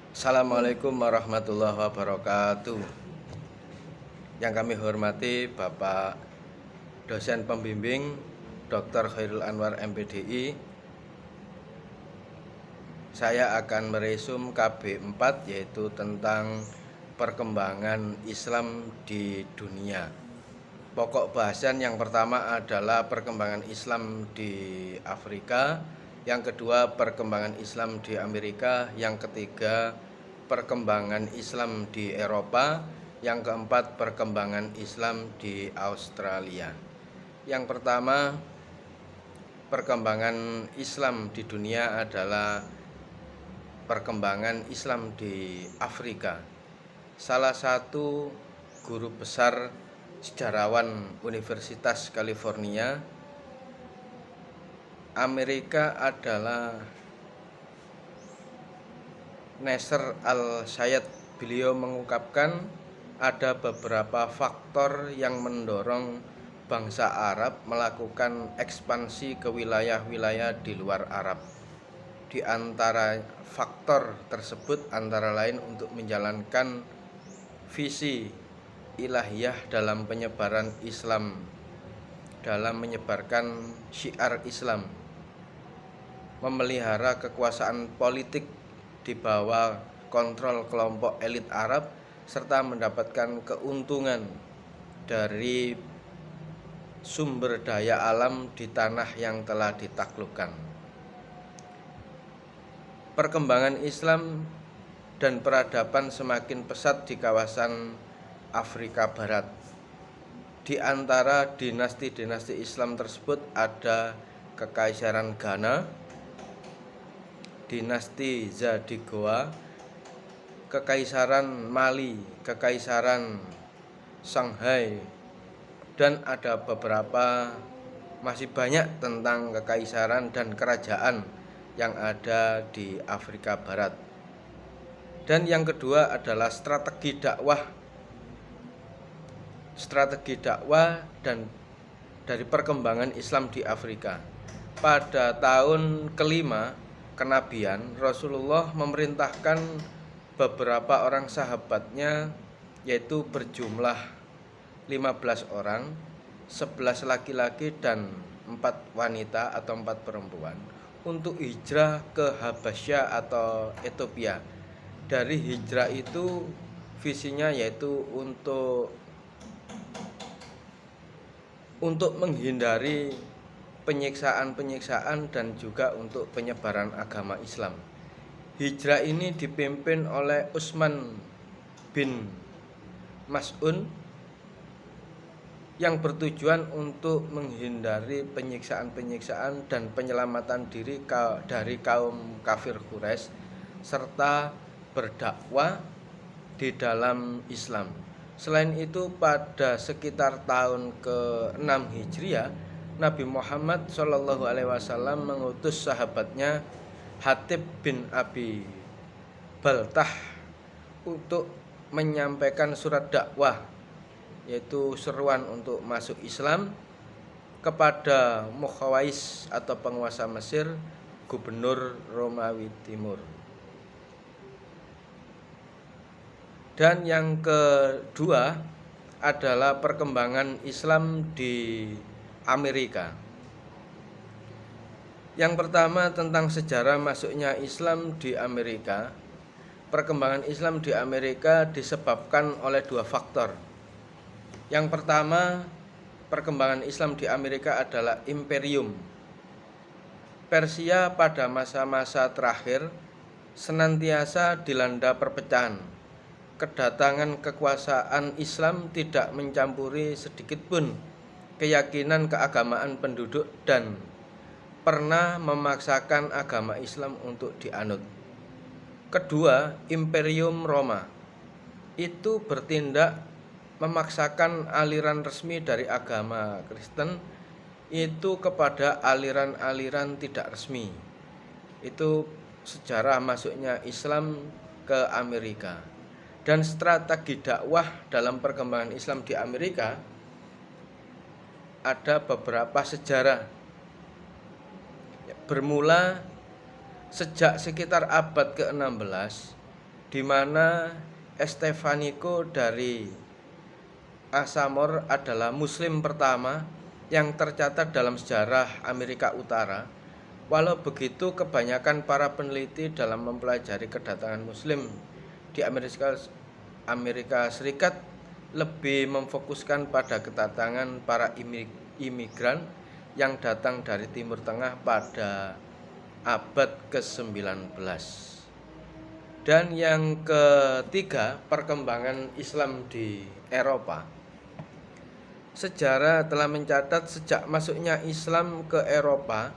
Assalamualaikum warahmatullahi wabarakatuh. Yang kami hormati Bapak dosen pembimbing Dr. Khairul Anwar MPDI. Saya akan meresum KB 4 yaitu tentang perkembangan Islam di dunia. Pokok bahasan yang pertama adalah perkembangan Islam di Afrika, yang kedua perkembangan Islam di Amerika, yang ketiga perkembangan Islam di Eropa, yang keempat perkembangan Islam di Australia. Yang pertama, perkembangan Islam di dunia adalah perkembangan Islam di Afrika. Salah satu guru besar sejarawan Universitas California Amerika adalah Nasser Al-Sayed. Beliau mengungkapkan ada beberapa faktor yang mendorong bangsa Arab melakukan ekspansi ke wilayah-wilayah di luar Arab. Di antara faktor tersebut antara lain untuk menjalankan visi ilahiyah dalam penyebaran Islam, dalam menyebarkan syiar Islam, memelihara kekuasaan politik di bawah kontrol kelompok elit Arab, serta mendapatkan keuntungan dari sumber daya alam di tanah yang telah ditaklukkan. Perkembangan Islam dan peradaban semakin pesat di kawasan Afrika Barat. Di antara dinasti-dinasti Islam tersebut ada Kekaisaran Ghana, dinasti Zadigoa, Kekaisaran Mali, Kekaisaran Shanghai, dan ada beberapa masih banyak tentang kekaisaran dan kerajaan yang ada di Afrika Barat. Dan yang kedua adalah strategi dakwah dan dari perkembangan Islam di Afrika. Pada tahun kelima kenabian, Rasulullah memerintahkan beberapa orang sahabatnya, yaitu berjumlah 15 orang, 11 laki-laki dan 4 wanita atau 4 perempuan, untuk hijrah ke Habasyah atau Ethiopia. Dari hijrah itu visinya yaitu untuk menghindari penyiksaan dan juga untuk penyebaran agama Islam. Hijrah ini dipimpin oleh Utsman bin Mas'un yang bertujuan untuk menghindari penyiksaan dan penyelamatan diri dari kaum kafir Quraisy serta berdakwah di dalam Islam. Selain itu, pada sekitar tahun ke-6 Hijriah, Nabi Muhammad SAW mengutus sahabatnya Hatib bin Abi Baltah untuk menyampaikan surat dakwah, yaitu seruan untuk masuk Islam, kepada Mukhawais atau penguasa Mesir, gubernur Romawi Timur. Dan yang kedua adalah perkembangan Islam di Amerika. Yang pertama tentang sejarah masuknya Islam di Amerika. Perkembangan Islam di Amerika disebabkan oleh dua faktor. Yang pertama, perkembangan Islam di Amerika adalah imperium. Persia pada masa-masa terakhir senantiasa dilanda perpecahan. Kedatangan kekuasaan Islam tidak mencampuri sedikitpun keyakinan keagamaan penduduk dan pernah memaksakan agama Islam untuk dianut. Kedua, Imperium Roma itu bertindak memaksakan aliran resmi dari agama Kristen itu kepada aliran-aliran tidak resmi. Itu sejarah masuknya Islam ke Amerika. Dan strategi dakwah dalam perkembangan Islam di Amerika ada beberapa sejarah. Bermula sejak sekitar abad ke-16, di mana Estevanico dari Asamoah adalah muslim pertama yang tercatat dalam sejarah Amerika Utara. Walau begitu, kebanyakan para peneliti dalam mempelajari kedatangan muslim di Amerika Serikat lebih memfokuskan pada kedatangan para imigran yang datang dari Timur Tengah pada abad ke-19. Dan yang ketiga, perkembangan Islam di Eropa. Sejarah telah mencatat sejak masuknya Islam ke Eropa,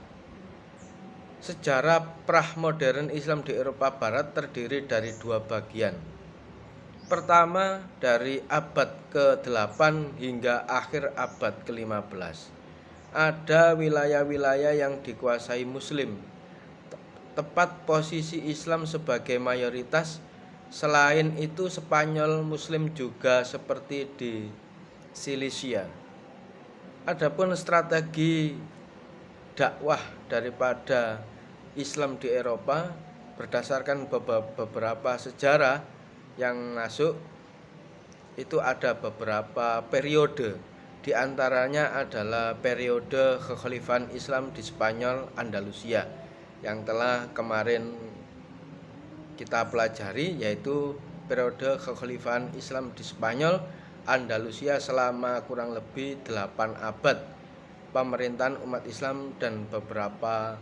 sejarah pra-modern Islam di Eropa Barat terdiri dari dua bagian. Pertama, dari abad ke-8 hingga akhir abad ke-15. Ada wilayah-wilayah yang dikuasai Muslim. Tepat posisi Islam sebagai mayoritas. Selain itu, Spanyol Muslim juga seperti di Silesia. Adapun strategi dakwah daripada Islam di Eropa berdasarkan beberapa sejarah yang masuk, itu ada beberapa periode. Di antaranya adalah periode kekhalifahan Islam di Spanyol Andalusia yang telah kemarin kita pelajari, yaitu periode kekhalifahan Islam di Spanyol Andalusia selama kurang lebih 8 abad, pemerintahan umat Islam dan beberapa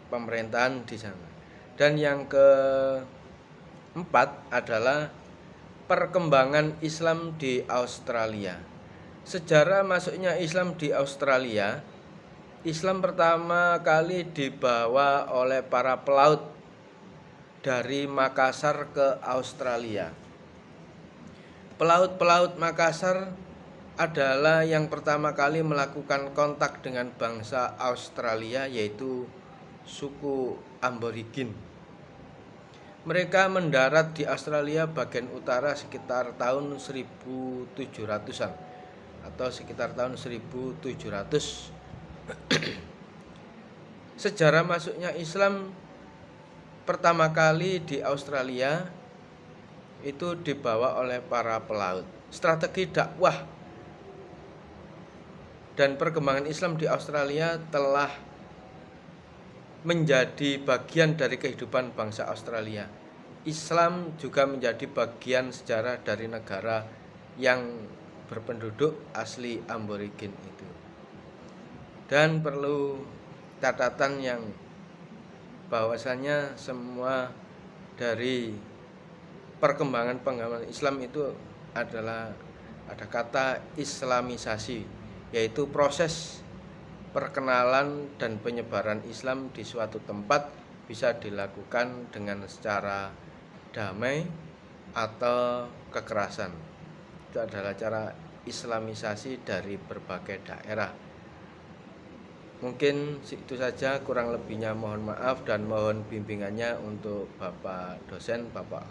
pemerintahan di sana. Dan yang keempat adalah perkembangan Islam di Australia. Sejarah masuknya Islam di Australia, Islam pertama kali dibawa oleh para pelaut dari Makassar ke Australia. Pelaut Makassar adalah yang pertama kali melakukan kontak dengan bangsa Australia, yaitu suku Aborigin. Mereka mendarat di Australia bagian utara sekitar tahun 1700-an atau sekitar tahun 1700. Sejarah masuknya Islam pertama kali di Australia itu dibawa oleh para pelaut. Strategi dakwah dan perkembangan Islam di Australia telah menjadi bagian dari kehidupan bangsa Australia. Islam juga menjadi bagian sejarah dari negara yang berpenduduk asli Aborigin itu. Dan perlu catatan yang bahwasanya semua dari perkembangan Islam itu adalah ada kata islamisasi, yaitu proses perkenalan dan penyebaran Islam di suatu tempat bisa dilakukan dengan secara damai atau kekerasan. Itu adalah cara islamisasi dari berbagai daerah. Mungkin itu saja, kurang lebihnya mohon maaf dan mohon bimbingannya untuk Bapak dosen, Bapak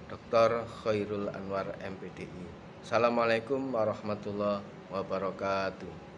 Dr. Khairul Anwar MPDI. Assalamualaikum warahmatullahi wabarakatuh.